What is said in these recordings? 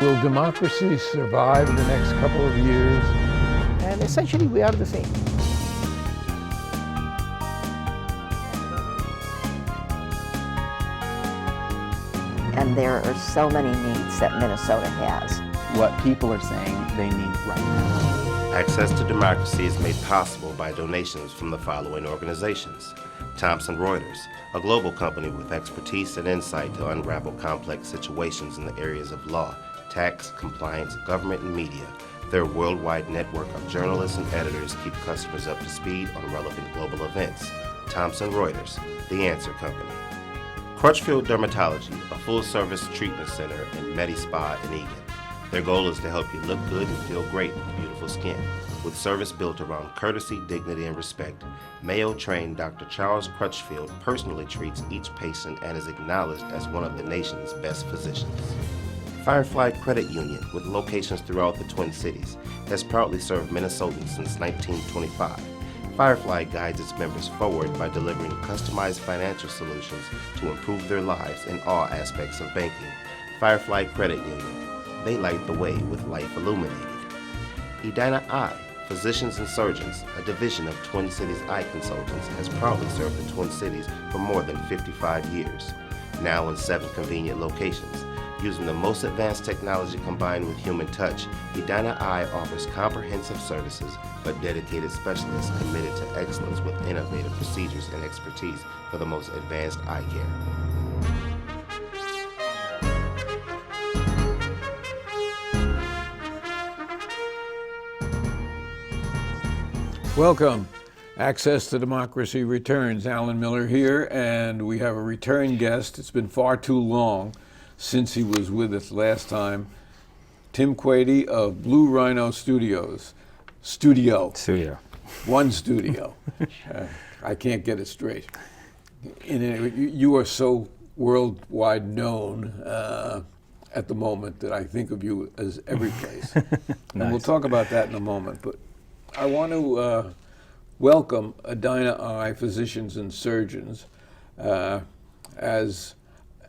Will democracy survive in the next couple of years? And essentially we are the same. And there are so many needs that Minnesota has. What people are saying they need right now. Access to democracy is made possible by donations from the following organizations. Thomson Reuters, a global company with expertise and insight to unravel complex situations in the areas of law, tax, compliance, government, and media. Their worldwide network of journalists and editors keep customers up to speed on relevant global events. Thomson Reuters, the answer company. Crutchfield Dermatology, a full-service treatment center in Medi-Spa in Eagan. Their goal is to help you look good and feel great with beautiful skin. With service built around courtesy, dignity, and respect, Mayo-trained Dr. Charles Crutchfield personally treats each patient and is acknowledged as one of the nation's best physicians. Firefly Credit Union, with locations throughout the Twin Cities, has proudly served Minnesotans since 1925. Firefly guides its members forward by delivering customized financial solutions to improve their lives in all aspects of banking. Firefly Credit Union, they light the way with life illuminated. Edina Eye, Physicians and Surgeons, a division of Twin Cities Eye Consultants, has proudly served the Twin Cities for more than 55 years. Now in 7 convenient locations. Using the most advanced technology combined with human touch, Edina Eye offers comprehensive services but dedicated specialists committed to excellence with innovative procedures and expertise for the most advanced eye care. Welcome. Access to Democracy returns. Alan Miller here, and we have a return guest. It's been far too long since he was with us last time. Tim Quady of Blue Rhino Studios. Studio. One studio. I can't get it straight. You are so worldwide known at the moment that I think of you as every place. Nice. And we'll talk about that in a moment. But I want to welcome Edina Eye Physicians and Surgeons as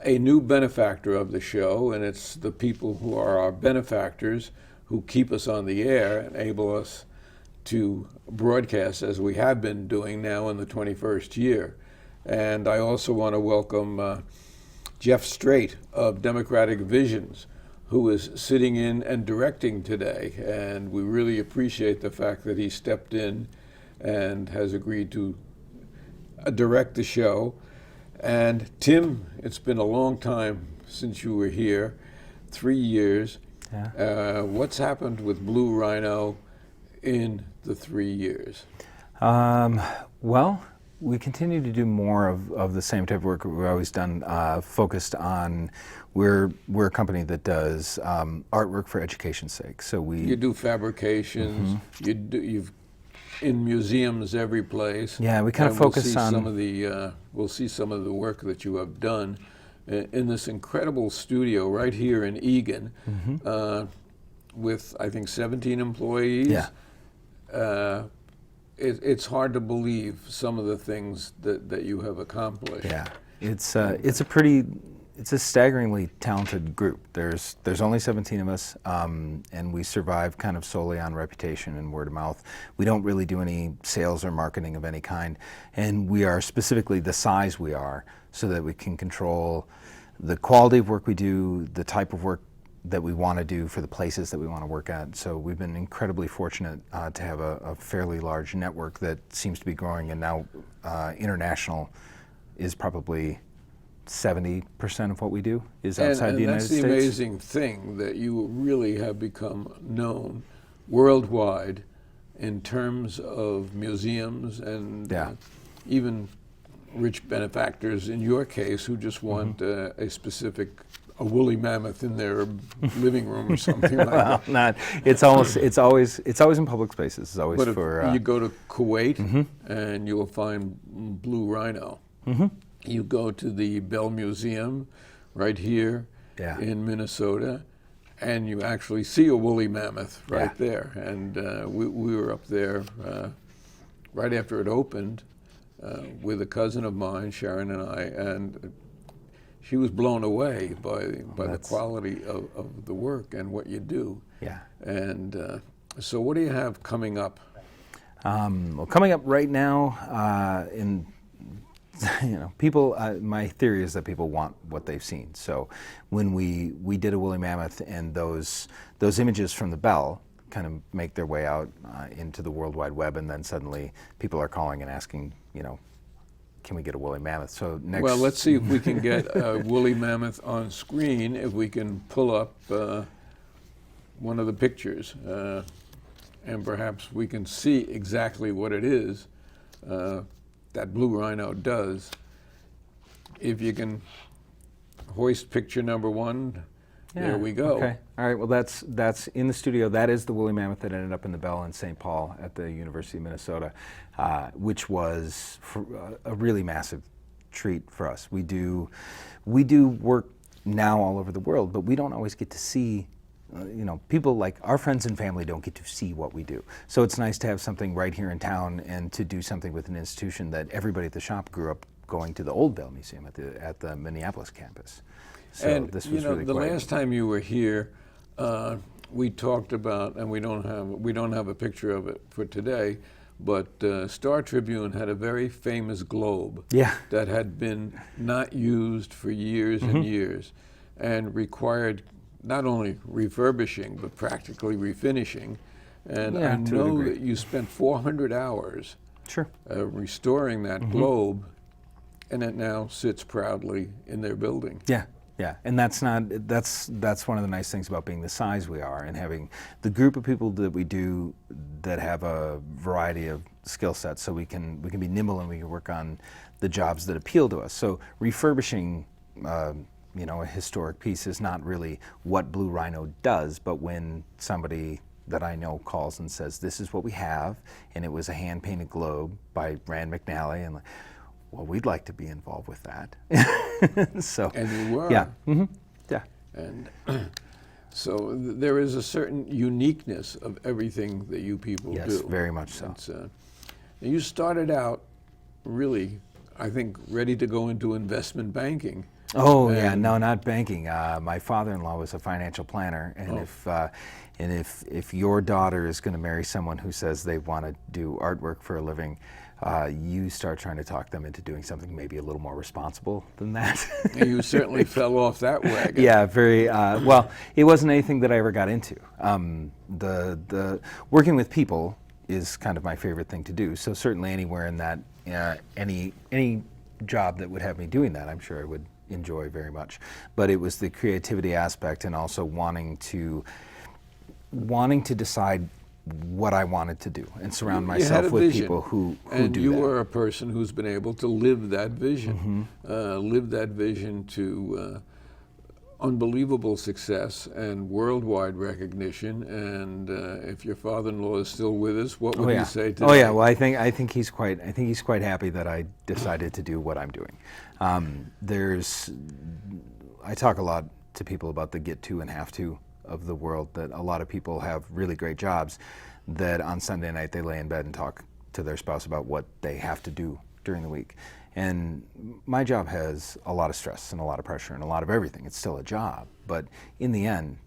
a new benefactor of the show, and it's the people who are our benefactors who keep us on the air, enable us to broadcast as we have been doing now in the 21st year. And I also want to welcome Jeff Straight of Democratic Visions, who is sitting in and directing today. And we really appreciate the fact that he stepped in and has agreed to direct the show. And Tim, it's been a long time since you were here, 3 years. Yeah. What's happened with Blue Rhino in the 3 years? Well, we continue to do more of the same type of work we've always done, focused on, we're a company that does artwork for education's sake. So you do fabrications, you've in museums every place. Yeah, we kind of focus on some of the we'll see some of the work that you have done in this incredible studio right here in Eagan, with I think 17 employees. Yeah. It's hard to believe some of the things that you have accomplished. Yeah, it's a staggeringly talented group. There's only 17 of us, and we survive kind of solely on reputation and word of mouth. We don't really do any sales or marketing of any kind, and we are specifically the size we are so that we can control the quality of work we do, the type of work that we want to do for the places that we want to work at. So we've been incredibly fortunate to have a fairly large network that seems to be growing, and now international is probably 70% of what we do is outside the United States. And that's the amazing thing, that you really have become known worldwide in terms of museums and even rich benefactors in your case who just want a specific woolly mammoth in their living room or something like that. Not. It's always in public spaces. It's always but for. If you go to Kuwait and you will find Blue Rhino. You go to the Bell Museum right here in Minnesota, and you actually see a woolly mammoth right there. And we were up there right after it opened with a cousin of mine, Sharon and I, and she was blown away by the that's- quality of the work and what you do. Yeah. And so what do you have coming up? Well, coming up right now, people. My theory is that people want what they've seen. So, when we did a woolly mammoth, and those images from the bell kind of make their way out into the World Wide Web, and then suddenly people are calling and asking, can we get a woolly mammoth? So next. Well, let's see if we can get a woolly mammoth on screen. If we can pull up one of the pictures. And perhaps we can see exactly what it is that blue rhino does. If you can hoist picture number 1, there we go. Okay. All right. Well, that's in the studio. That is the woolly mammoth that ended up in the Bell in St. Paul at the University of Minnesota, which was a really massive treat for us. We do work now all over the world, but we don't always get to see. People like our friends and family don't get to see what we do. So it's nice to have something right here in town and to do something with an institution that everybody at the shop grew up going to the Old Bell Museum at the Minneapolis campus. So And this was really the quite- last time you were here, we talked about, and we don't have a picture of it for today, but Star Tribune had a very famous globe Yeah. that had been not used for years and years, and required not only refurbishing but practically refinishing. And Yeah, I to a know degree. that you spent 400 hours Sure. restoring that globe, and it now sits proudly in their building. Yeah, yeah, and that's one of the nice things about being the size we are and having the group of people that we do that have a variety of skill sets, so we can be nimble and we can work on the jobs that appeal to us. So refurbishing, a historic piece is not really what Blue Rhino does, but when somebody that I know calls and says, "This is what we have," and it was a hand-painted globe by Rand McNally, and well, we'd like to be involved with that. So, And you were. yeah, yeah, And so there is a certain uniqueness of everything that you people yes, do. very much so. It's, you started out really, I think, ready to go into investment banking. Oh yeah, And- no, not banking. My father-in-law was a financial planner, and if your daughter is going to marry someone who says they want to do artwork for a living, you start trying to talk them into doing something maybe a little more responsible than that. You certainly fell off that wagon. Yeah, very well. It wasn't anything that I ever got into. The working with people is kind of my favorite thing to do. So certainly anywhere in that, any job that would have me doing that, I'm sure I would enjoy very much. But it was the creativity aspect and also wanting to decide what I wanted to do and surround You had myself a with vision, people who and do you that. were a person who's been able to live that vision, to unbelievable success and worldwide recognition. And if your father-in-law is still with us, what would he say today? Oh yeah. Well, I think he's quite happy that I decided to do what I'm doing. I talk a lot to people about the get to and have to of the world, that a lot of people have really great jobs that on Sunday night they lay in bed and talk to their spouse about what they have to do during the week. And my job has a lot of stress and a lot of pressure and a lot of everything. It's still a job, but in the end,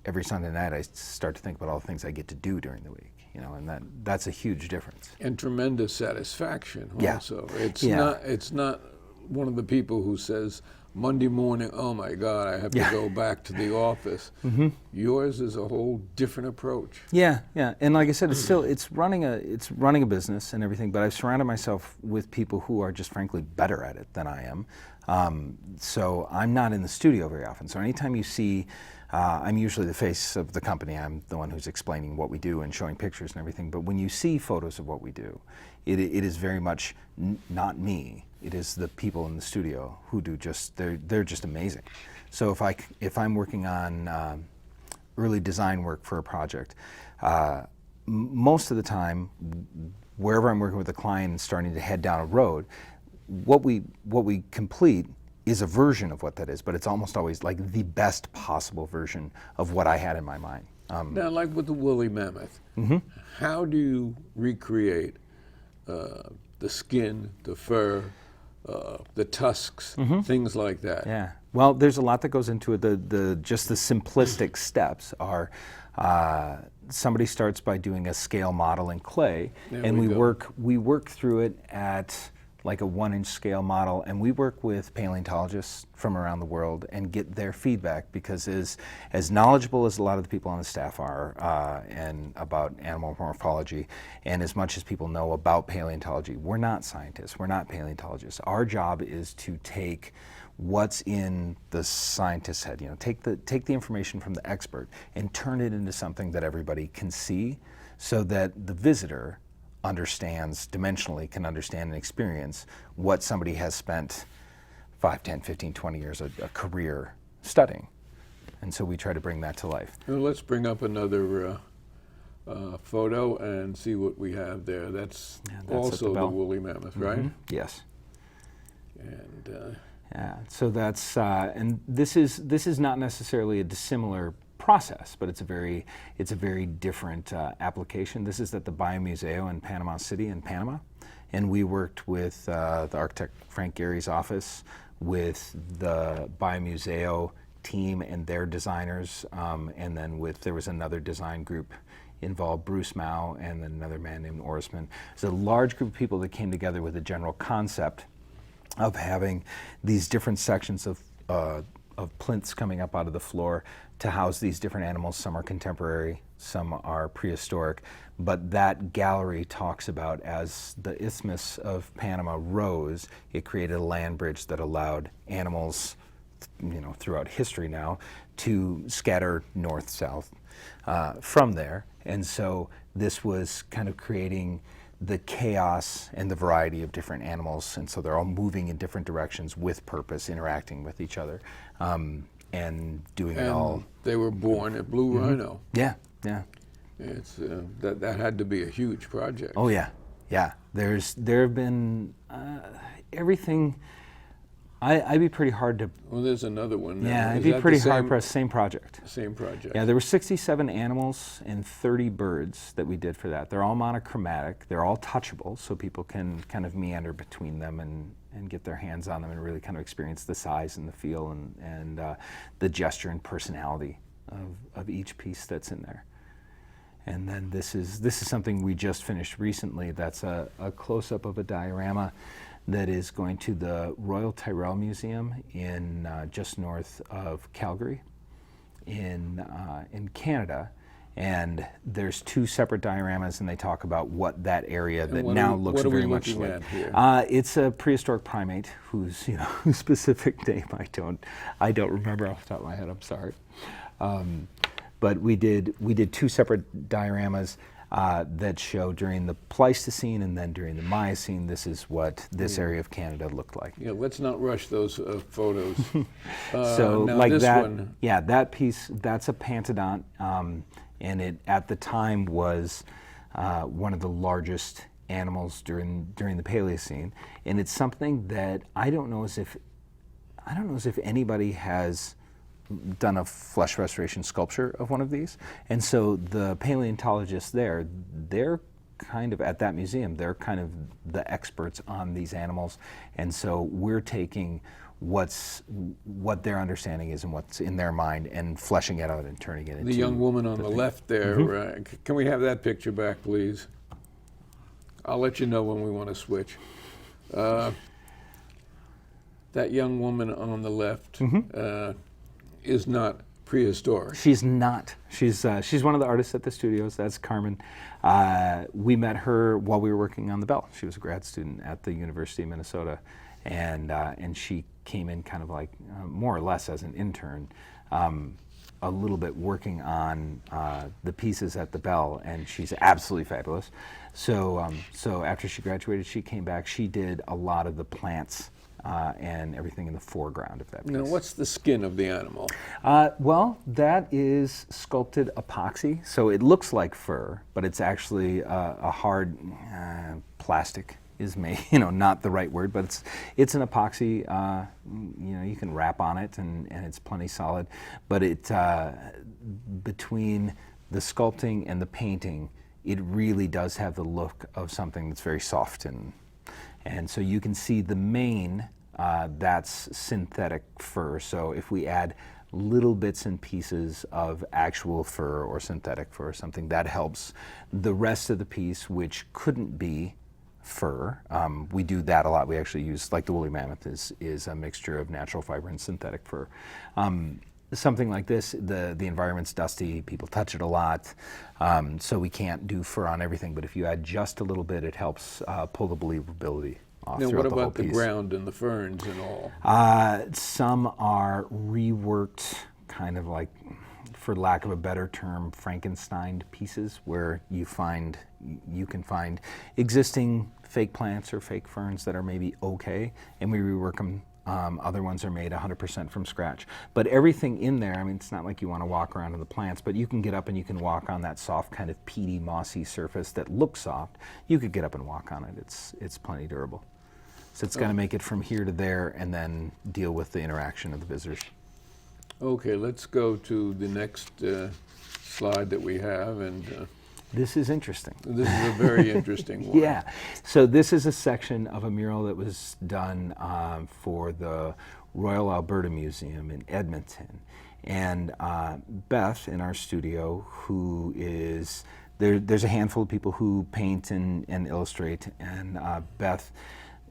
every Sunday night I start to think about all the things I get to do during the week, and that's a huge difference. And tremendous satisfaction Yeah. also. It's Yeah. not one of the people who says Monday morning, oh my God, I have to go back to the office. Yours is a whole different approach. Yeah, and like I said, it's running a business and everything. But I've surrounded myself with people who are just frankly better at it than I am. So I'm not in the studio very often. So anytime you see, I'm usually the face of the company. I'm the one who's explaining what we do and showing pictures and everything. But when you see photos of what we do, it is very much not me. It is the people in the studio who do they're just amazing. So if I'm working on early design work for a project, most of the time, wherever I'm working with a client and starting to head down a road, what we complete is a version of what that is, but it's almost always like the best possible version of what I had in my mind. Now, like with the woolly mammoth, how do you recreate the skin, the fur, the tusks, things like that. Yeah. Well, there's a lot that goes into it. Just the simplistic steps are somebody starts by doing a scale model in clay, There and we go. we work through it at like a 1-inch scale model, and we work with paleontologists from around the world and get their feedback, because as knowledgeable as a lot of the people on the staff are and about animal morphology, and as much as people know about paleontology, we're not scientists, we're not paleontologists. Our job is to take what's in the scientist's head, take the information from the expert and turn it into something that everybody can see, so that the visitor understands dimensionally, can understand and experience what somebody has spent 5, 10, 15, 20 years, a career studying. And so we try to bring that to life. Well, let's bring up another photo and see what we have there. That's at also the the bell. woolly mammoth, right? Yes. And Yeah, so that's, and this is not necessarily a dissimilar process, but it's a very different application. This is at the Biomuseo in Panama City in Panama, and we worked with the architect Frank Gary's office, with the Biomuseo team and their designers, and then there was another design group involved, Bruce Mao, and then another man named Orisman. It's a large group of people that came together with a general concept of having these different sections of plinths coming up out of the floor to house these different animals. Some are contemporary, some are prehistoric, but that gallery talks about, as the Isthmus of Panama rose, it created a land bridge that allowed animals, throughout history now, to scatter north-south from there. And so this was kind of creating the chaos and the variety of different animals, and so they're all moving in different directions with purpose, interacting with each other, and doing it all. they were born at Blue Rhino. Yeah, yeah. It's that had to be a huge project. Oh yeah, yeah. There have been everything. I'd be pretty hard to. Well, there's another one now. Yeah, I'd Is be that pretty the hard pressed. Same project. Same project. Yeah, there were 67 animals and 30 birds that we did for that. They're all monochromatic. They're all touchable, so people can kind of meander between them and get their hands on them and really kind of experience the size and the feel and the gesture and personality of each piece that's in there. And then this is something we just finished recently. That's a close-up of a diorama that is going to the Royal Tyrrell Museum in just north of Calgary in Canada. And there's 2 separate dioramas, and they talk about what that area that now looks very much like. What are we looking at here? It's a prehistoric primate whose whose specific name I don't remember off the top of my head. I'm sorry. But we did 2 separate dioramas that show during the Pleistocene and then during the Miocene. This is what this area of Canada looked like. Yeah, let's not rush those photos. So now like this that, one, yeah, that piece, that's a pantodont, and it at the time was one of the largest animals during the Paleocene, and it's something that I don't know as if anybody has done a flesh restoration sculpture of one of these. And so the paleontologists they're kind of, at that museum, they're kind of the experts on these animals. And so we're taking what their understanding is and what's in their mind and fleshing it out and turning it into the young woman on the left there, can we have that picture back, please? I'll let you know when we want to switch. That young woman on the left is not prehistoric. She's not. She's one of the artists at the studios. That's Carmen. We met her while we were working on the bell. She was a grad student at the University of Minnesota, and she came in kind of like more or less as an intern, a little bit working on the pieces at the bell, and she's absolutely fabulous. So after she graduated, she came back. She did a lot of the plants and everything in the foreground of that piece. Now, what's the skin of the animal? Well, that is sculpted epoxy, so it looks like fur, but it's actually a hard plastic is not the right word, but it's an epoxy. You can wrap on it, and it's plenty solid. But it between the sculpting and the painting, it really does have the look of something that's very soft And so you can see the mane, that's synthetic fur. So if we add little bits and pieces of actual fur or synthetic fur or something, that helps the rest of the piece, which couldn't be fur. We do that a lot. We actually use, like the woolly mammoth is a mixture of natural fiber and synthetic fur. Something like this, the environment's dusty, people touch it a lot, so we can't do fur on everything, but if you add just a little bit, it helps pull the believability off Now, throughout what the whole about the piece. ground and the ferns and all? Some are reworked, kind of like, for lack of a better term, Frankenstein pieces, where you can find existing fake plants or fake ferns that are maybe okay, and we rework them. Other ones are made 100% from scratch. But everything in there, I mean, it's not like you want to walk around in the plants, but you can get up and you can walk on that soft kind of peaty, mossy surface that looks soft. You could get up and walk on it. It's plenty durable. So it's got to make it from here to there and then deal with the interaction of the visitors. Okay, let's go to the next slide that we have, and This is interesting. this is a very interesting one. Yeah. So this is a section of a mural that was done for the Royal Alberta Museum in Edmonton. And Beth in our studio, who is, there's a handful of people who paint and illustrate, and Beth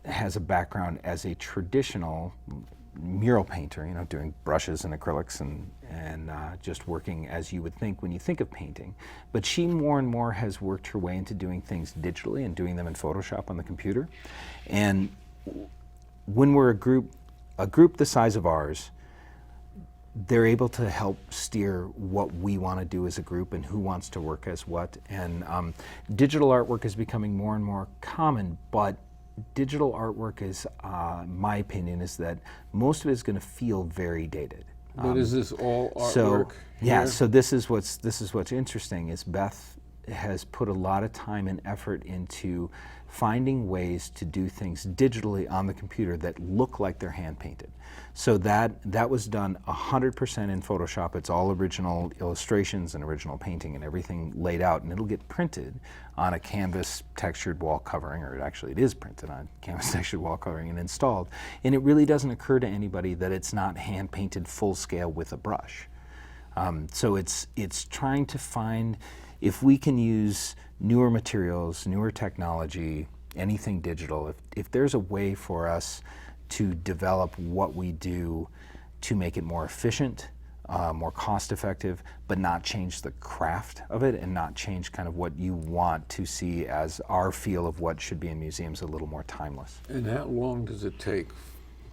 has a background as a traditional mural painter, you know, doing brushes and acrylics and just working as you would think when you think of painting. But she more and more has worked her way into doing things digitally and doing them in Photoshop on the computer. And when we're a group the size of ours, they're able to help steer what we want to do as a group and who wants to work as what. And digital artwork is becoming more and more common, but digital artwork is, my opinion, is that most of it is going to feel very dated. But is this all artwork? So yeah, here? so this is what's interesting is Beth has put a lot of time and effort into finding ways to do things digitally on the computer that look like they're hand painted. So that was done 100% in Photoshop. It's all original illustrations and original painting and everything laid out, and it'll get printed on a canvas textured wall covering, or it is printed on canvas textured wall covering and installed. And it really doesn't occur to anybody that it's not hand painted full scale with a brush. So it's trying to find, if we can use newer materials, newer technology, anything digital, if there's a way for us to develop what we do to make it more efficient, more cost effective, but not change the craft of it and not change kind of what you want to see as our feel of what should be in museums, a little more timeless. And how long does it take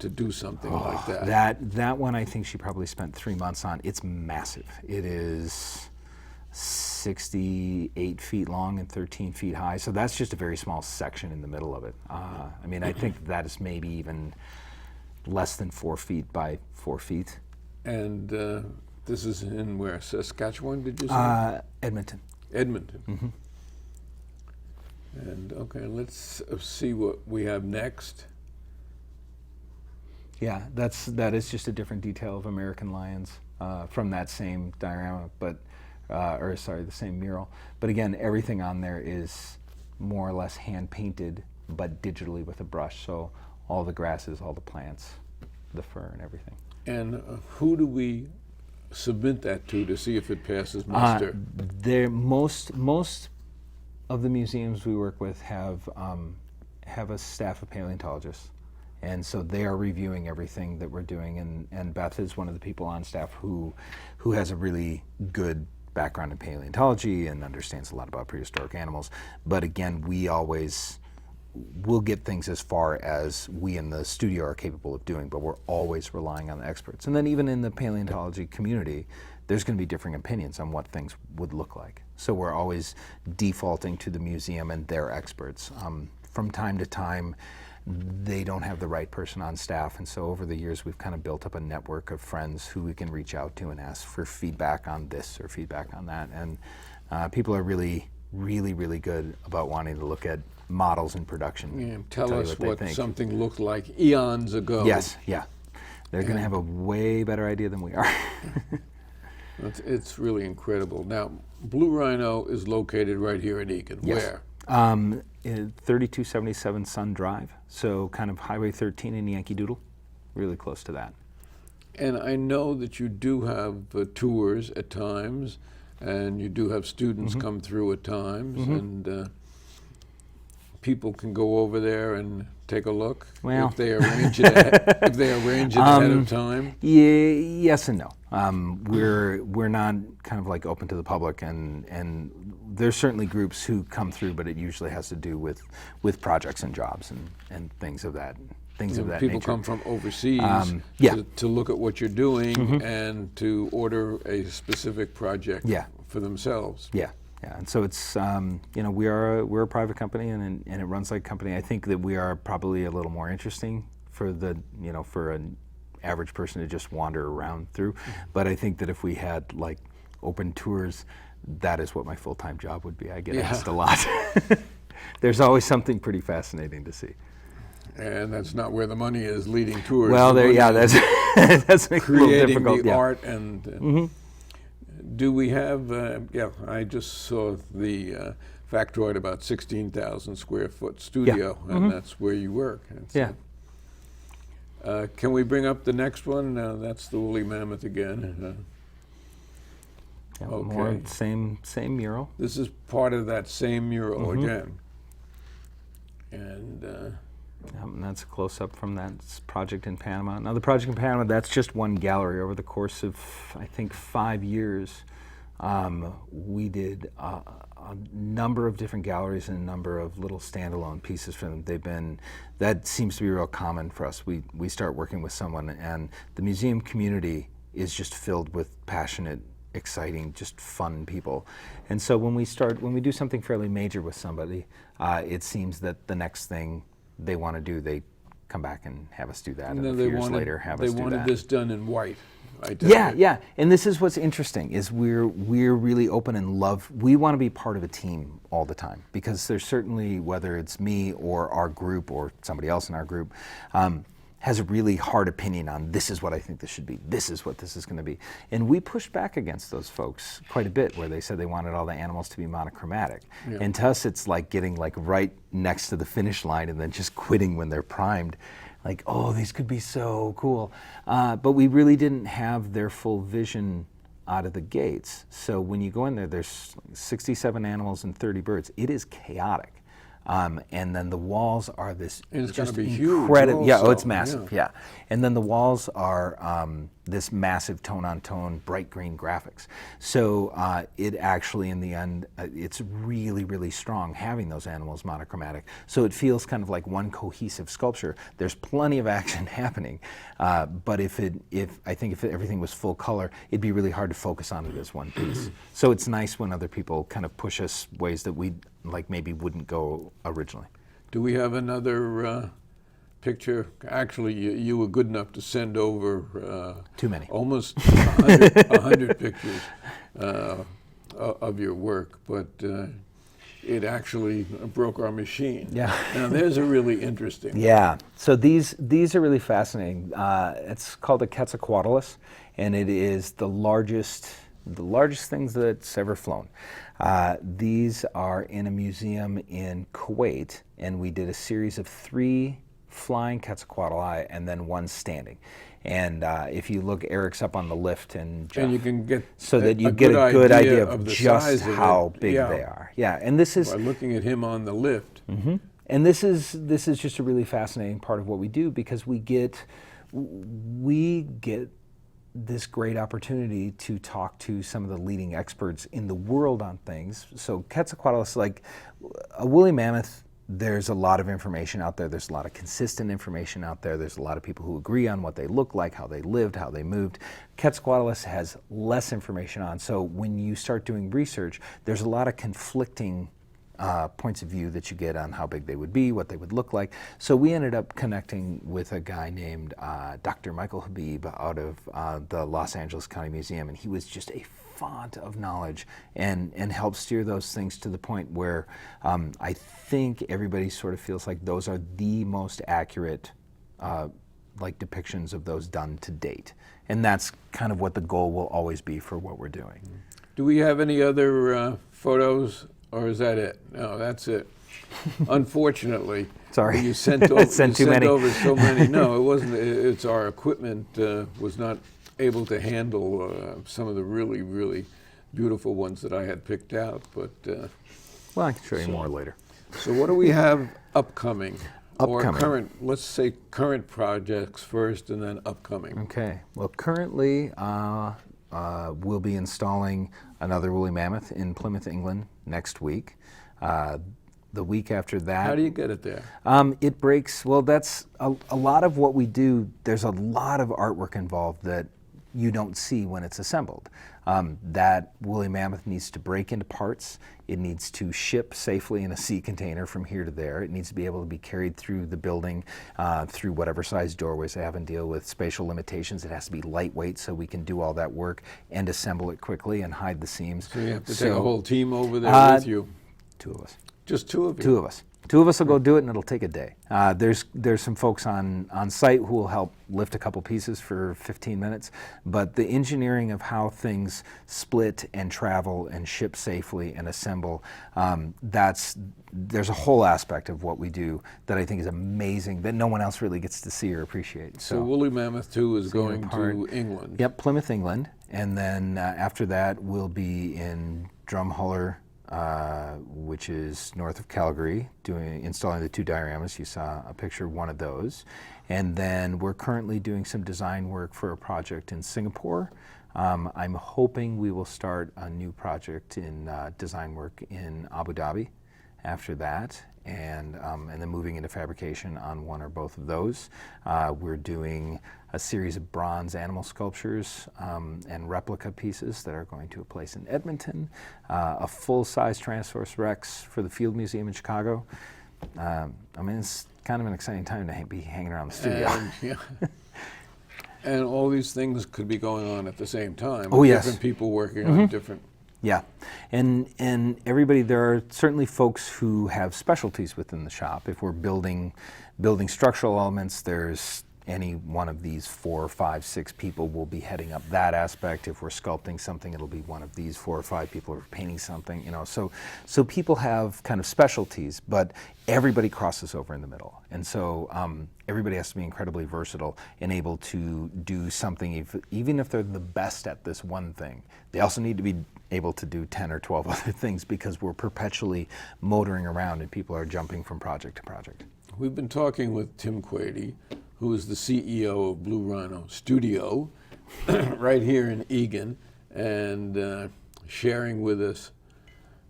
to do something like that? That one I think she probably spent 3 months on. It's massive. It is 68 feet long and 13 feet high. So that's just a very small section in the middle of it. I mean, I think that is maybe even less than 4 feet by 4 feet. And this is in where? Saskatchewan, did you say? Edmonton. Edmonton. Mm-hmm. And okay, let's see what we have next. Yeah, that is just a different detail of American lions from that same diorama, but the same mural. But again, everything on there is more or less hand painted, but digitally with a brush. So all the grasses, all the plants, the fur, and everything. And who do we submit that to see if it passes muster? Most of the museums we work with have a staff of paleontologists. And so they are reviewing everything that we're doing, and Beth is one of the people on staff who has a really good background in paleontology and understands a lot about prehistoric animals. But again, we'll get things as far as we in the studio are capable of doing, but we're always relying on the experts. And then even in the paleontology community, there's going to be differing opinions on what things would look like. So we're always defaulting to the museum and their experts. From time to time, they don't have the right person on staff, and so over the years we've kind of built up a network of friends who we can reach out to and ask for feedback on this or feedback on that. And people are really, really, really good about wanting to look at models in production. Yeah, tell us what think. something looked like eons ago. Yes, yeah. They're going to have a way better idea than we are. It's really incredible. Now, Blue Rhino is located right here in Eagan. Yes. Where? 3277 Sun Drive. So kind of Highway 13 and Yankee Doodle, really close to that. And I know that you do have tours at times, and you do have students come through at times, and people can go over there and take a look Well. if they arrange it. If they arrange it ahead of time. Yes and no. We're not kind of like open to the public, and there's certainly groups who come through, but it usually has to do with projects and jobs and things of that nature. People come from overseas yeah. to look at what you're doing and to order a specific project Yeah. for themselves. Yeah, and so it's we're a private company and it runs like a company. I think that we are probably a little more interesting for for an average person to just wander around through. But I think that if we had like open tours, that is what my full-time job would be. I get asked a lot. There's always something pretty fascinating to see. And that's not where the money is, leading tours. Well, The money that's that's a little creating difficult. the Yeah. art and do we have I just saw the factoid about 16,000 square foot studio, and that's where you work. Yeah. Can we bring up the next one? That's the woolly mammoth again. Yeah, Okay. more same mural. This is part of that same mural again. And And that's a close-up from that project in Panama. Now, the project in Panama, that's just one gallery. Over the course of, I think, 5 years, we did a number of different galleries and a number of little standalone pieces for them. That seems to be real common for us. We start working with someone, and the museum community is just filled with passionate, exciting, just fun people. And so when we do something fairly major with somebody, it seems that the next thing they want to do, they come back and have us do that, and a few years later have us do that. They wanted this done in white. Yeah, and this is what's interesting, is we're really open and we want to be part of a team all the time, because there's certainly, whether it's me or our group or somebody else in our group, has a really hard opinion on this is what I think this should be, this is what this is going to be. And we pushed back against those folks quite a bit, where they said they wanted all the animals to be monochromatic. Yeah. And to us, it's like getting like right next to the finish line and then just quitting when they're primed. Like, oh, these could be so cool. But we really didn't have their full vision out of the gates. So when you go in there, there's 67 animals and 30 birds. It is chaotic. And then the walls are this and it's just gonna be huge. Yeah, oh, it's massive. Yeah. And then the walls are this massive tone-on-tone bright green graphics. So it actually, in the end, it's really, really strong having those animals monochromatic. So it feels kind of like one cohesive sculpture. There's plenty of action happening, but if everything was full color, it'd be really hard to focus on it as one piece. So it's nice when other people kind of push us ways that we maybe wouldn't go originally. Do we have another picture? Actually, you were good enough to send over too many, almost 100 pictures of your work, but it actually broke our machine. Yeah. Now there's a really interesting. Yeah. So these are really fascinating. It's called a Quetzalcoatlus, and it is the largest things that's ever flown. These are in a museum in Kuwait, and we did a series of 3 flying Quetzalcoatli and then 1 standing. And if you look, Eric's up on the lift, and Jeff, and you can get so that you get a good idea of the just size of how it. big they are. Yeah, and this is by looking at him on the lift. Mm-hmm. And this is just a really fascinating part of what we do, because we get this great opportunity to talk to some of the leading experts in the world on things. So Quetzalcoatlus, like a woolly mammoth, there's a lot of information out there. There's a lot of consistent information out there. There's a lot of people who agree on what they look like, how they lived, how they moved. Quetzalcoatlus has less information on. So when you start doing research, there's a lot of conflicting points of view that you get on how big they would be, what they would look like. So we ended up connecting with a guy named Dr. Michael Habib out of the Los Angeles County Museum, and he was just a font of knowledge and helped steer those things to the point where I think everybody sort of feels like those are the most accurate depictions of those done to date. And that's kind of what the goal will always be for what we're doing. Do we have any other photos? Or is that it? No, that's it. unfortunately. Sorry. You sent over, Sent too you sent many. over so many. No, it wasn't. It's our equipment was not able to handle some of the really, really beautiful ones that I had picked out. But Well, I can show you more later. so what do we have upcoming? Or Upcoming. current, let's say current projects first and then upcoming. Okay. Well, currently we'll be installing another woolly mammoth in Plymouth, England next week. The week after that. How do you get it there? It breaks, well, that's a lot of what we do. There's a lot of artwork involved that you don't see when it's assembled. That woolly mammoth needs to break into parts. It needs to ship safely in a sea container from here to there. It needs to be able to be carried through the building, through whatever size doorways they have, and deal with spatial limitations. It has to be lightweight so we can do all that work and assemble it quickly and hide the seams. So you have to take a whole team over there with you. Two of us. Just two of you? Two of us. Two of us will go do it, and it'll take a day. There's some folks on site who will help lift a couple pieces for 15 minutes, but the engineering of how things split and travel and ship safely and assemble, there's a whole aspect of what we do that I think is amazing that no one else really gets to see or appreciate. So Woolly Mammoth 2 is going part. to England. Yep, Plymouth, England, and then after that we'll be in Drumhuller, which is north of Calgary, installing the two dioramas. You saw a picture of one of those. And then we're currently doing some design work for a project in Singapore. I'm hoping we will start a new project in design work in Abu Dhabi after that, and then moving into fabrication on one or both of those. We're doing a series of bronze animal sculptures and replica pieces that are going to a place in Edmonton, a full-size Tyrannosaurus Rex for the Field Museum in Chicago. I mean, it's kind of an exciting time to be hanging around the studio. And, yeah. And all these things could be going on at the same time. Oh, yes. Different people working on different. Yeah, and everybody, there are certainly folks who have specialties within the shop. If we're building structural elements, there's any one of these 4, 5, 6 people will be heading up that aspect. If we're sculpting something, it'll be one of these 4 or 5 people who are painting something, you know. So people have kind of specialties, but everybody crosses over in the middle. And so everybody has to be incredibly versatile and able to do something, even if they're the best at this one thing. They also need to be able to do 10 or 12 other things because we're perpetually motoring around and people are jumping from project to project. We've been talking with Tim Quady, who is the CEO of Blue Rhino Studio, right here in Eagan, and sharing with us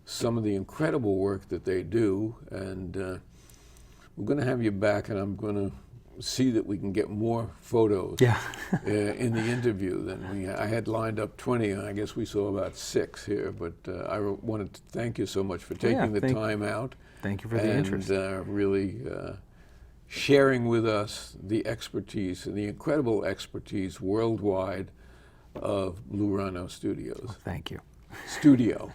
some of the incredible work that they do. And we're going to have you back, and I'm going to see that we can get more photos in the interview than I had lined up 20, and I guess we saw about 6 here. But I wanted to thank you so much for taking the time out. Thank you for the interest. And really sharing with us the expertise and the incredible expertise worldwide of Blue Rhino Studios. Well, thank you. Studio.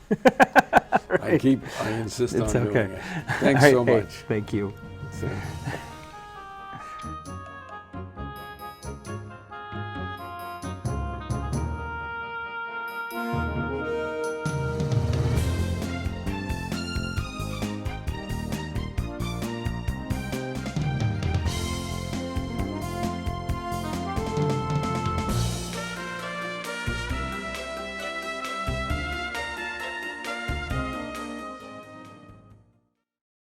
Right. I insist on okay. doing it. Thanks All right, so hey, much. thank you. So.